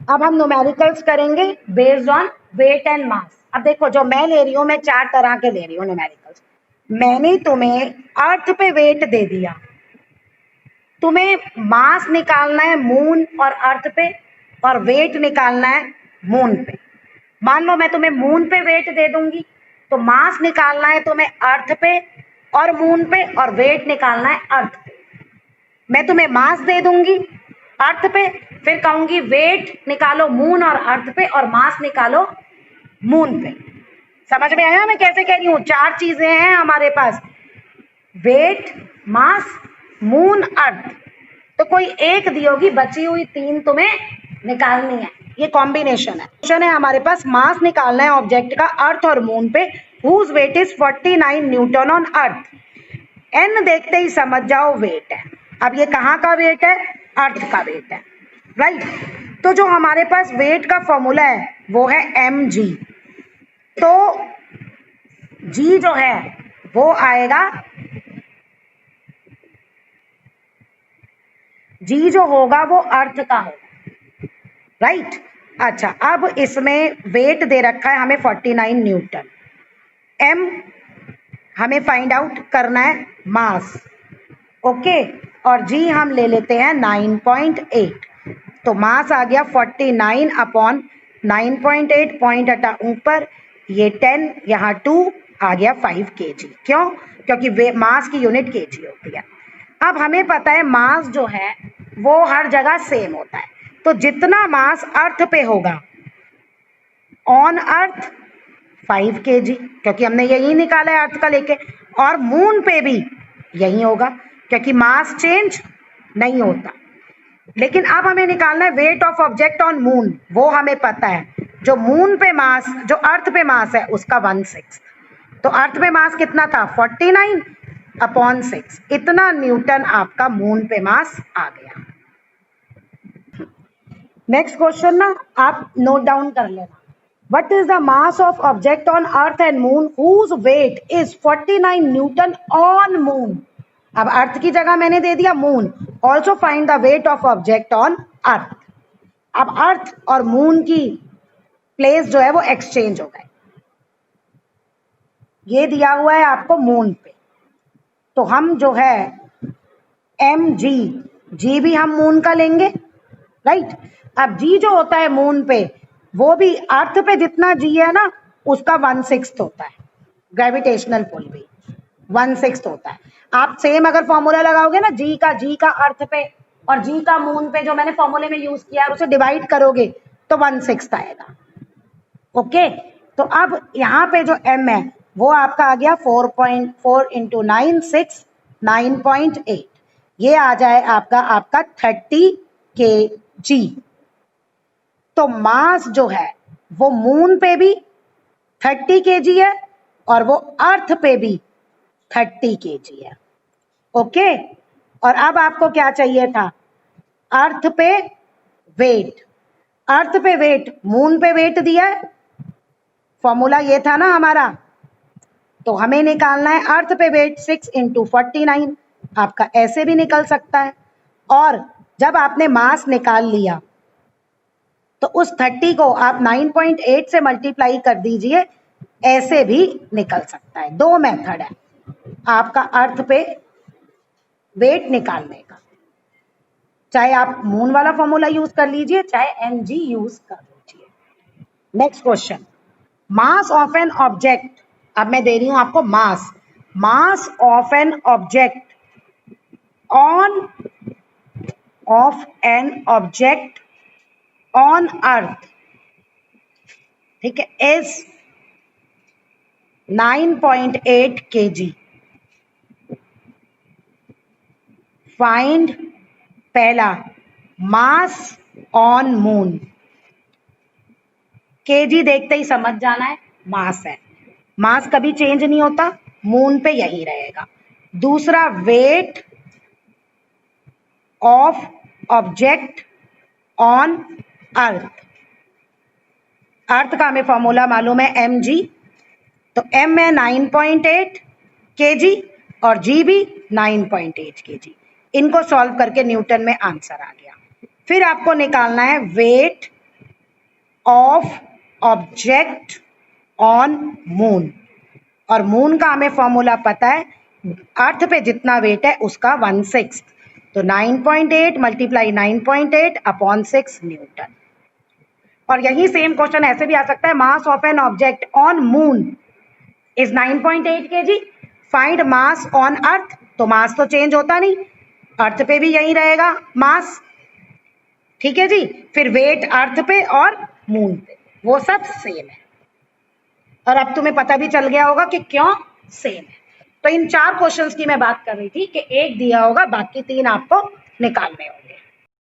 अब हम न्यूमेरिकल्स करेंगे based on weight and mass. अब देखो जो मैं ले रही हूँ, मैं 4 तरह के ले रही हूँ न्यूमेरिकल्स। मैंने तुम्हें अर्थ पे वेट दे दिया, तुम्हें मास निकालना है मून और अर्थ पे, और वेट निकालना है मून पे। मान लो मैं तुम्हें मून पे वेट दे दूंगी, तो मास निकालना है तुम्हें अर्थ पे और मून पे, और वेट निकालना है अर्थ पे। मैं तुम्हें मास दे दूंगी अर्थ पे, फिर कहूंगी वेट निकालो मून और अर्थ पे, और मास निकालो मून पे। समझ में आया मैं कैसे कह रही हूँ? 4 चीजें हैं हमारे पास, वेट, मास, मून, अर्थ। तो कोई एक दी होगी, बची हुई 3 तुम्हें निकालनी है। ये कॉम्बिनेशन है। क्वेश्चन है हमारे पास, मास निकालना है ऑब्जेक्ट का अर्थ और मून पे, whose weight is 49 newton on earth. एन देखते ही समझ जाओ वेट है। अब ये कहाँ का वेट है? अर्थ का वेट है, राइट। तो जो हमारे पास वेट का फॉर्मूला है वो है mg। तो g जो है वो आएगा, g जो होगा वो अर्थ का होगा, राइट। अच्छा, अब इसमें वेट दे रखा है हमें 49 न्यूटन। m हमें फाइंड आउट करना है मास, ओके। और g हम ले लेते हैं 9.8। तो मास आ गया 49 अपॉन 9.8, पॉइंट हटा ऊपर, ये 10, यहाँ 2 आ गया 5 kg। क्यों? क्योंकि मास की यूनिट kg होती है। अब हमें पता है मास जो है वो हर जगह सेम होता है, तो जितना मास अर्थ पे होगा ऑन अर्थ 5 kg, क्योंकि हमने यही निकाला है अर्थ का लेके, और मून पे भी यही होगा क्योंकि मास चेंज नहीं होता। लेकिन अब हमें निकालना है wait of object on moon. वो हमें पता है, जो मून पे मास, जो अर्थ पे मास है उसका 1/6। तो अर्थ पे मास कितना था? 49 अपॉन 6, इतना न्यूटन आपका मून पे मास आ गया। नेक्स्ट क्वेश्चन ना आप नोट डाउन कर लेना। What is the mass of object on earth and moon whose weight is 49 Newton on moon? अब अर्थ की जगह मैंने दे दिया moon. Also find the wait of object on अर्थ। अब अर्थ और मून की प्लेस जो है वो एक्सचेंज हो गए। ये दिया हुआ है आपको मून पे, तो हम जो है mg, g भी हम मून का लेंगे, राइट। अब g जो होता है मून पे, वो भी अर्थ पे जितना g है ना उसका 1/6 होता है। ग्रेविटेशनल पुल भी 1/6 होता है। आप सेम अगर फॉर्मूला लगाओगे ना g का अर्थ पे और g का मून पे, जो मैंने फॉर्मूले में यूज किया है, उसे डिवाइड करोगे तो 1/6 आएगा, ओके। तो अब यहाँ पे जो m है वो आपका आ गया 4.4 इंटू 9, 6, 9.8। ये आ जाए आपका 30 kg। तो मास जो है वो मून पे भी 30 kg है और वो अर्थ पे भी 30 kg है, ओके। और अब आपको क्या चाहिए था? अर्थ पे वेट। अर्थ पे वेट, मून पे वेट दिया है, फॉर्मूला ये था ना हमारा। तो हमें निकालना है अर्थ पे वेट 6 इंटू 49। आपका ऐसे भी निकल सकता है, और जब आपने मास निकाल लिया तो उस 30 को आप 9.8 से मल्टीप्लाई कर दीजिए, ऐसे भी निकल सकता है। 2 मेथड है आपका अर्थ पे वेट निकालने का। चाहे आप मून वाला फॉर्मूला यूज कर लीजिए, चाहे mg यूज कर लीजिए। Next question, mass of an object. अब मैं दे रही हूं आपको mass. Mass of an object on earth, ठीक है, इज 9.8 kg। फाइंड पहला मास ऑन मून। kg देखते ही समझ जाना है मास है, मास कभी चेंज नहीं होता, मून पे यही रहेगा। दूसरा, weight of object on earth. Earth का हमें फॉर्मूला मालूम है mg, तो m है 9.8 kg और g भी 9.8 kg। इनको सॉल्व करके न्यूटन में आंसर आ गया। फिर आपको निकालना है wait of object on moon, और मून का हमें फॉर्मूला पता है, अर्थ पे जितना वेट है उसका 1/6, तो 9.8 मल्टीप्लाई 9.8 अपॉन 6 न्यूटन। और यही सेम क्वेश्चन ऐसे भी आ सकता है, मास of an object on moon is 9.8 kg, find mass on earth, तो मास तो चेंज होता नहीं, अर्थ पे भी यही रहेगा मास, ठीक है जी। फिर वेट अर्थ पे और मून पे वो सब सेम है, और अब तुम्हें पता भी चल गया होगा कि क्यों सेम है। तो इन 4 क्वेश्चंस की मैं बात कर रही थी कि एक दिया होगा, बाकी 3 आपको निकालने होंगे।